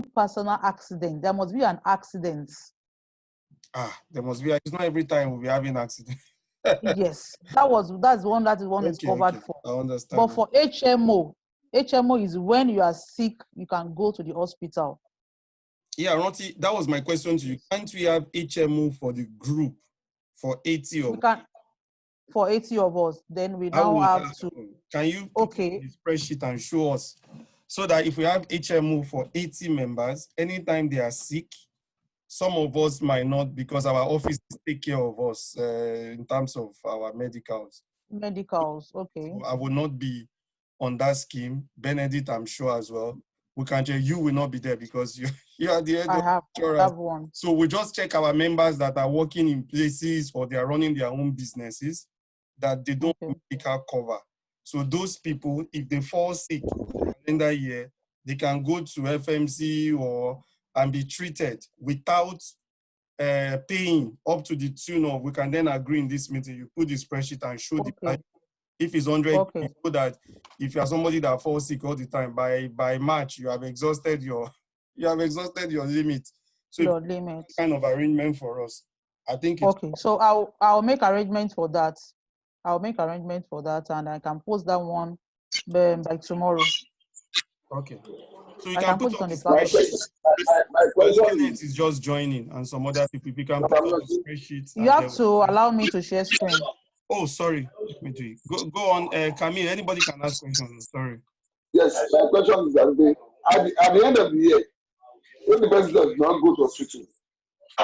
personal accident. There must be an accident. There must be. It's not every time we'll be having accident. Yes, that's one that is one is covered for. I understand. But for HMO is when you are sick, you can go to the hospital. Yeah, Ranti, that was my question to you. Can't we have HMO for the group for 80 of us? For 80 of us, then we now have to. Can you put it in the spreadsheet and show us so that if we have HMO for 80 members, anytime they are sick, some of us might not, because our office take care of us in terms of our medicals. Okay. So I will not be on that scheme. Benedict, I'm sure as well. You will not be there because you are the head of insurance. I have one. So we just check our members that are working in places or they are running their own businesses that they don't medical cover. So those people, if they fall sick in that year, they can go to FMC and be treated without paying up to the tune of, we can then agree in this meeting, you put the spreadsheet and show the price. If it's 100, so that if you are somebody that falls sick all the time, by March, you have exhausted your limit. So your limit. Kind of arrangement for us. I think it's okay. So I'll make arrangements for that. And I can post that one by tomorrow. Okay. So you I can put it on the platform. My question is just joining, and some other people. You can put on the spreadsheet. You have to allow me to share screen. Oh, sorry. Let me do it. Go on, Camille. Anybody can ask questions. Sorry. Yes, my question is that at the end of the year, when the person does not go to hospital,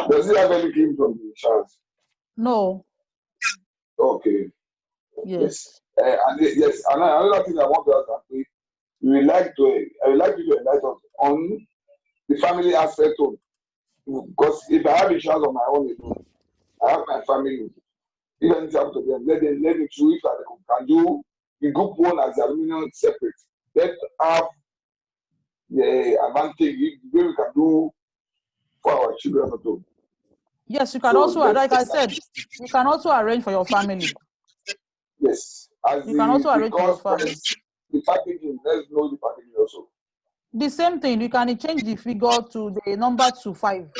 does he have any claim from the insurance? No. Okay. Yes. Yes. And another thing I want to ask is, I would like you to enlighten us on the family aspect of, because if I have insurance on my own, I have my family. If anything happens to them, let me choose if I can do the group one as the aluminum separate. Let's have the advantage where we can do for our children at home. Yes, you can like I said, you can also arrange for your family. Yes. You can also arrange for your family. The packaging, let's know the packaging also. The same thing, you can change the figure to the number to 5.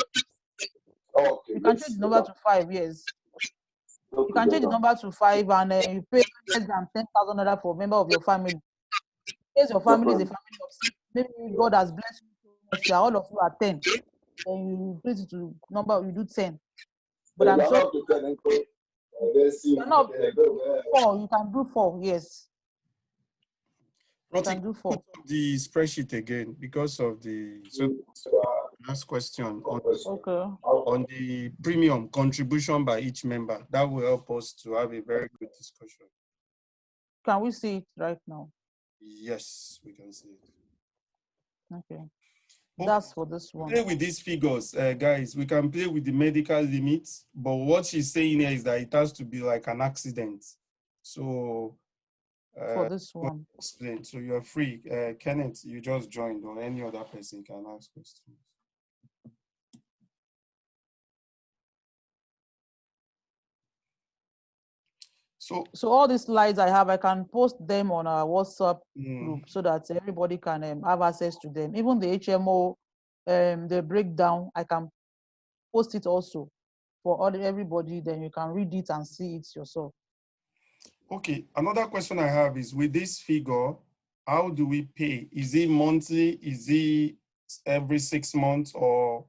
Okay. You can change the number to 5, yes. Okay, you can change the number to 5 and you pay less than 10,000 naira for a member of your family. If your family is a family of 6, maybe God has blessed you, all of you are 10. Then you increase it to number, you do 10. But I'm sure you can do 4, yes. You can do 4. The spreadsheet again because of the last question on the premium contribution by each member. That will help us to have a very good discussion. Can we see it right now? Yes, we can see it. Okay. That's for this one. Play with these figures, guys. We can play with the medical limits, but what she's saying here is that it has to be like an accident. So for this one, explain. So you're free. Kenneth, you just joined, or any other person can ask questions. So all these slides I have, I can post them on our WhatsApp group so that everybody can have access to them. Even the HMO, the breakdown, I can post it also for everybody. Then you can read it and see it yourself. Okay. Another question I have is, with this figure, how do we pay? Is it monthly? Is it every 6 months or?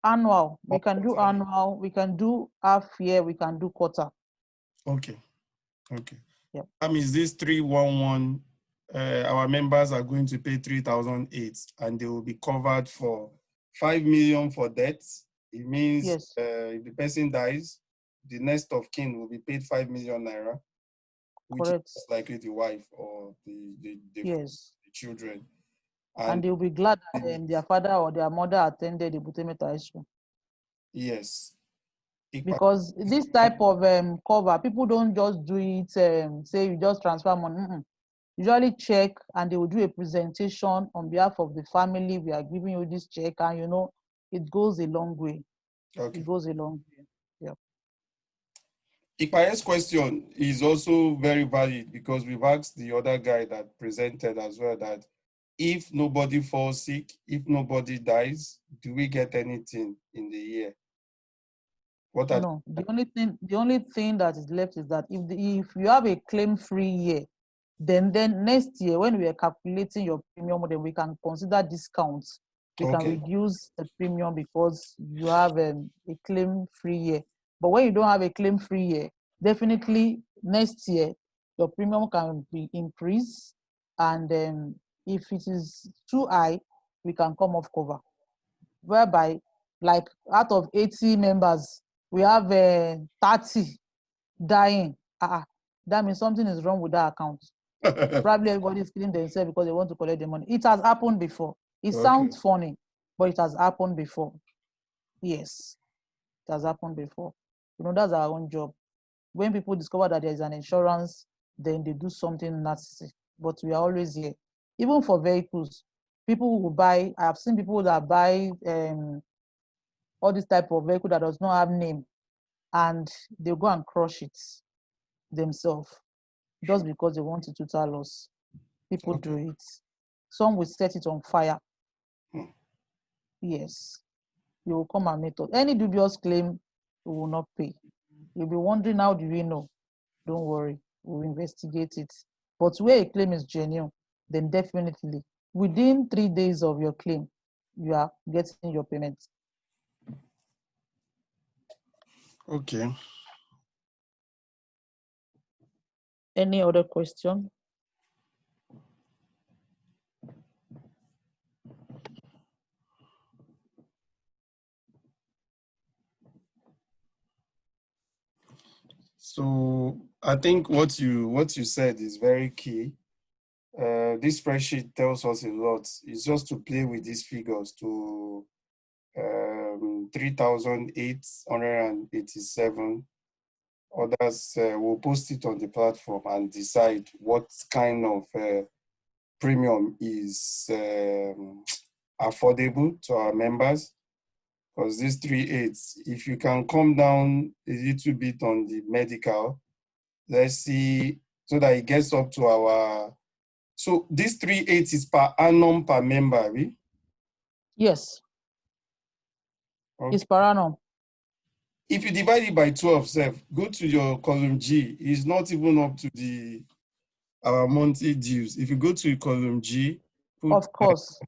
Annual. We can do annual. We can do half year. We can do quarter. Okay. Okay. Yep. That means this 311, our members are going to pay 3,008 and they will be covered for 5 million for deaths. It means yes. If the person dies, the next of kin will be paid 5 million naira, which correct. is likely the wife or the yes. children. And they'll be glad that their father or their mother attended the Butemeta High School. Yes. Because this type of cover, people don't just do it, say you just transfer money. Usually check and they will do a presentation on behalf of the family. We are giving you this check, and you know, it goes a long way. Okay. It goes a long way. Yeah. Ikpaye's question is also very valid because we've asked the other guy that presented as well that if nobody falls sick, if nobody dies, do we get anything in the year? What are No, the only thing that is left is that if you have a claim-free year, then next year when we are calculating your premium, then we can consider discounts. We can reduce the premium because you have a claim-free year. But when you don't have a claim-free year, definitely next year your premium can be increased, and if it is too high, we can come off cover. Whereby, like out of 80 members, we have 30 dying. That means something is wrong with that account. Probably everybody is killing themselves because they want to collect the money. It has happened before. It sounds funny, but it has happened before. Yes, it has happened before. That's our own job. When people discover that there is an insurance, then they do something nasty. But we are always here. Even for vehicles, people who buy, I have seen people that buy all this type of vehicle that does not have name, and they go and crush it themselves just because they want a total loss. People do it. Some will set it on fire. Yes. You will come and meet us. Any dubious claim, we will not pay. You'll be wondering, how do we know? Don't worry, we'll investigate it. But where a claim is genuine, then definitely within 3 days of your claim, you are getting your payment. Okay. Any other question? So I think what you said is very key. This spreadsheet tells us a lot. It's just to play with these figures to 3,887. Others will post it on the platform and decide what kind of premium is affordable to our members. Because these 3/8, if you can come down a little bit on the medical, let's see, so that it gets up to our, so this 3/8 is per annum per member, right? Yes. Okay. It's per annum. If you divide it by 12, go to your column G, it's not even up to our monthly dues. If you go to column G, put of course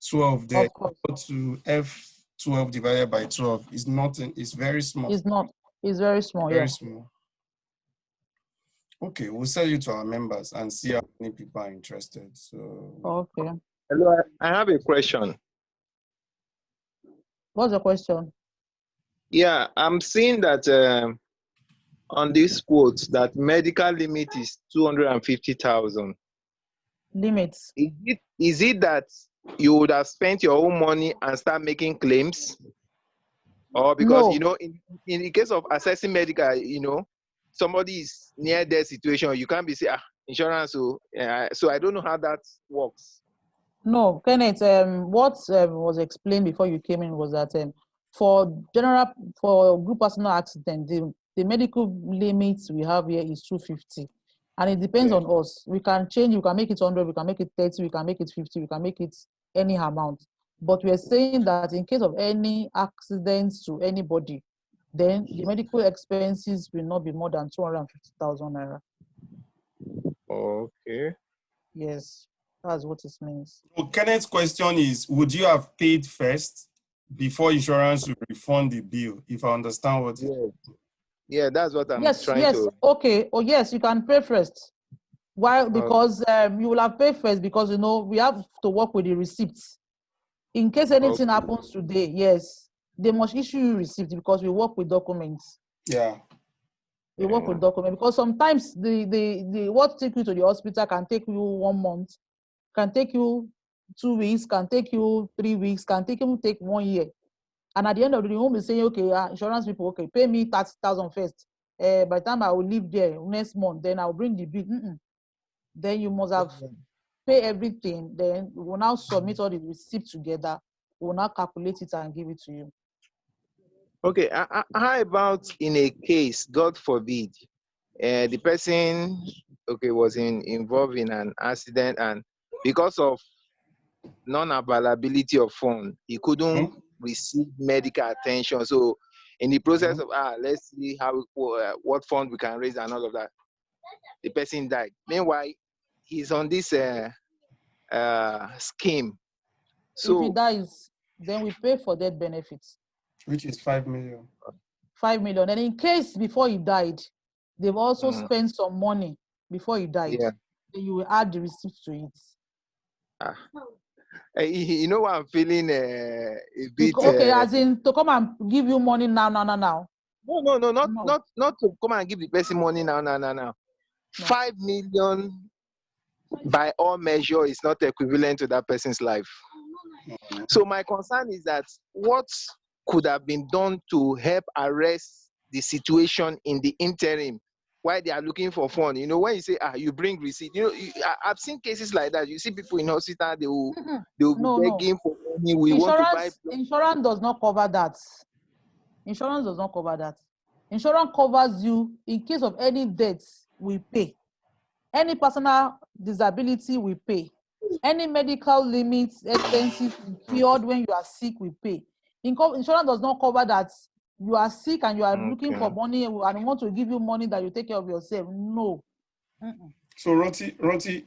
12 there, of course. Go to F12 divided by 12. It's nothing, it's very small. It's not, it's very small, very small. Okay, we'll sell you to our members and see how many people are interested. So okay. Hello, I have a question. What's the question? Yeah, I'm seeing that on this quote that medical limit is 250,000. Limits. Is it that you would have spent your own money and start making claims? Or because, No. In the case of assessing medical, somebody is near their situation, you can't be saying, insurance. So I don't know how that works. No, Kenneth, what was explained before you came in was that for group personal accident, the medical limits we have here is 250. And it depends on us. We can change, we can make it 100, we can make it 30, we can make it 50, we can make it any amount. But we are saying that in case of any accidents to anybody, then the medical expenses will not be more than 250,000 naira. Okay. Yes, that's what it means. So Kenneth's question is, would you have paid first before insurance will refund the bill? If I understand what Yeah, that's what I'm trying to. Yes, okay. Oh, yes, you can pay first. Why? Because you will have paid first because, we have to work with the receipts. In case anything happens today, yes, they must issue you receipts because we work with documents. Yeah. We work with documents because sometimes the what take you to the hospital can take you 1 month, can take you 2 weeks, can take you 3 weeks, can take 1 year. And at the end of the day, you won't be saying, okay, insurance people, okay, pay me 30,000 first. By the time I will leave there next month, then I'll bring the bill. Then you must have pay everything. Then we will now submit all the receipts together. We will now calculate it and give it to you. Okay, how about in a case, God forbid, the person was involved in an accident, and because of non-availability of fund, he couldn't receive medical attention. So in the process of let's see how what fund we can raise and all of that, the person died. Meanwhile, he's on this scheme. So if he dies, then we pay for death benefits, which is 5 million. 5 million. And in case before he died, they've also spent some money before he died, yeah. then you will add the receipt to it. You know what I'm feeling a bit. Okay, as in to come and give you money now. No, not to come and give the person money now. No. 5 million by all measure is not equivalent to that person's life. So my concern is that what could have been done to help arrest the situation in the interim while they are looking for fund. You know, when you say you bring receipt, you know, I've seen cases like that. You see people in hospital, they will be begging for money. Insurance does not cover that. Insurance does not cover that. Insurance covers you in case of any deaths, we pay. Any personal disability, we pay. Any medical limits, expenses incurred when you are sick, we pay. Insurance does not cover that you are sick and you are looking for money and we want to give you money that you take care of yourself. No. So Ranti,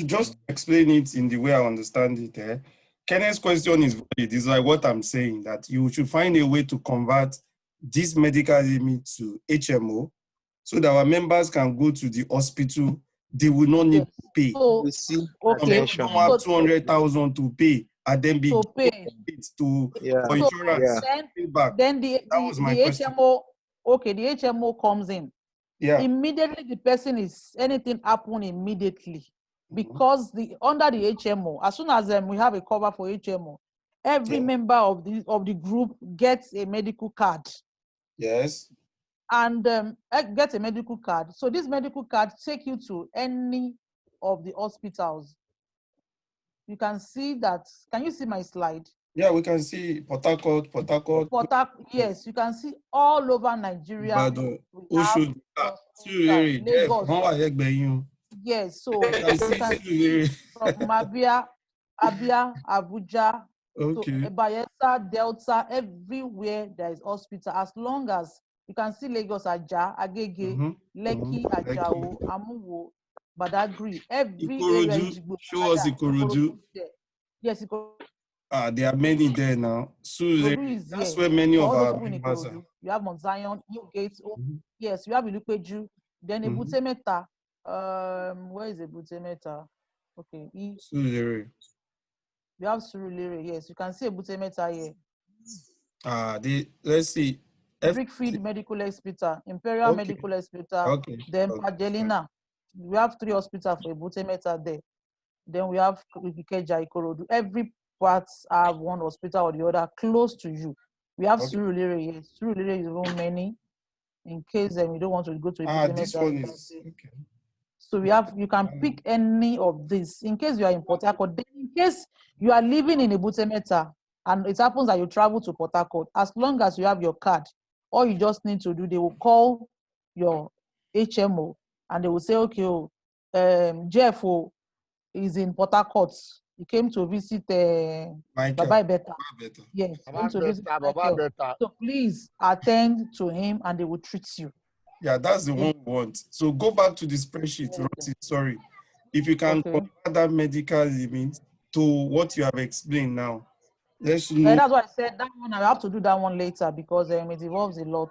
just explain it in the way I understand it. Kenneth's question is valid. It's like what I'm saying, that you should find a way to convert this medical limit to HMO so that our members can go to the hospital. They will not need to pay. So, okay. Some don't have 200,000 to pay and then be to pay for insurance. Then the HMO, okay, the HMO comes in. Yeah. Immediately the person is anything happen immediately because under the HMO, as soon as we have a cover for HMO, every member of the group gets a medical card. Yes. And get a medical card. So this medical card take you to any of the hospitals. You can see that. Can you see my slide? Yeah, we can see Port Harcourt. Yes, you can see all over Nigeria. Lagos. Yes, so you can see from Abia, Abuja, to Bayelsa, Delta, everywhere there is hospital. As long as you can see Lagos, Aja, Agege, Lekki, Ajao, Amuwo, Badagry, every area. Show us Ikorodu. Yes, Ikorodu. There are many there now. So that's where many of our members are. You have Mount Zion, Newgate. Yes, you have Ilupeju. Then Ebute Metta. Where is Ebute Metta? Okay. Surulere. You have Surulere. Yes, you can see Ebute Metta here. Let's see. Brickfield Medical Hospital, Imperial Medical Hospital, then Padelina. We have 3 hospitals for Ebute Metta there. Then we have Ikeja, Ikorodu. Every part have one hospital or the other close to you. We have Surulere. Yes, Surulere is even many. In case we don't want to go to Ebute this Metta. one is So you can pick any of this. In case you are in Port Harcourt, in case you are living in Ebute Metta and it happens that you travel to Port Harcourt, as long as you have your card, all you just need to do, they will call your HMO and they will say, okay, Jeff is in Port Harcourt. He came to visit Baba Beta. Yes, came to visit so please attend to him and they will treat you. Yeah, that's the one we want. So go back to the spreadsheet, Ranti. Sorry. If you can compare that medical limit to what you have explained now. Let's know. That's why I said that one. I have to do that one later because it involves a lot.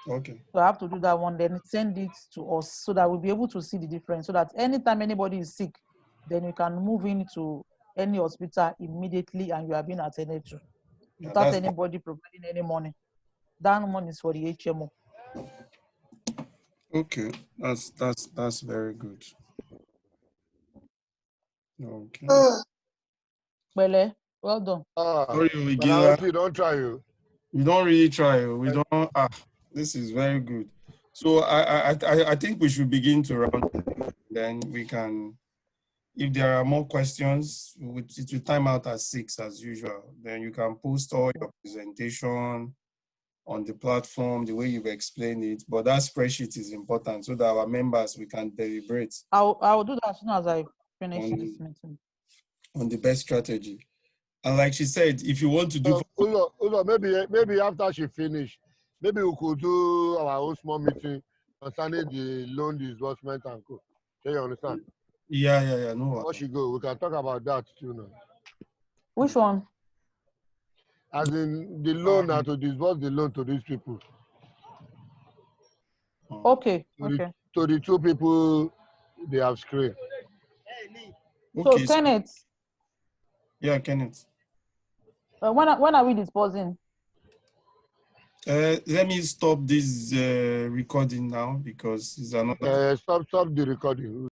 Okay. So I have to do that one, then send it to us so that we'll be able to see the difference. So that anytime anybody is sick, then you can move into any hospital immediately and you are being attended to without anybody providing any money. That money is for the HMO. Okay, that's very good. Okay. Well done. Sorry, we don't try you. We don't really try. We don't. This is very good. So I think we should begin to round. Then we can, if there are more questions, it will time out at 6 as usual. Then you can post all your presentation on the platform the way you've explained it. But that spreadsheet is important so that our members, we can deliberate. I'll do that as soon as I finish this meeting. on the best strategy. And like she said, if you want to do... maybe after she finish, maybe we could do our own small meeting concerning the loan disbursement and co. Do you understand? Yeah. No. Before she go, we can talk about that too now. Which one? As in the loan now to disburse the loan to these people. Okay. To the two people they have screened. Okay, so Kenneth. Yeah, Kenneth. When are we disposing? Let me stop this recording now because it's another. Stop the recording.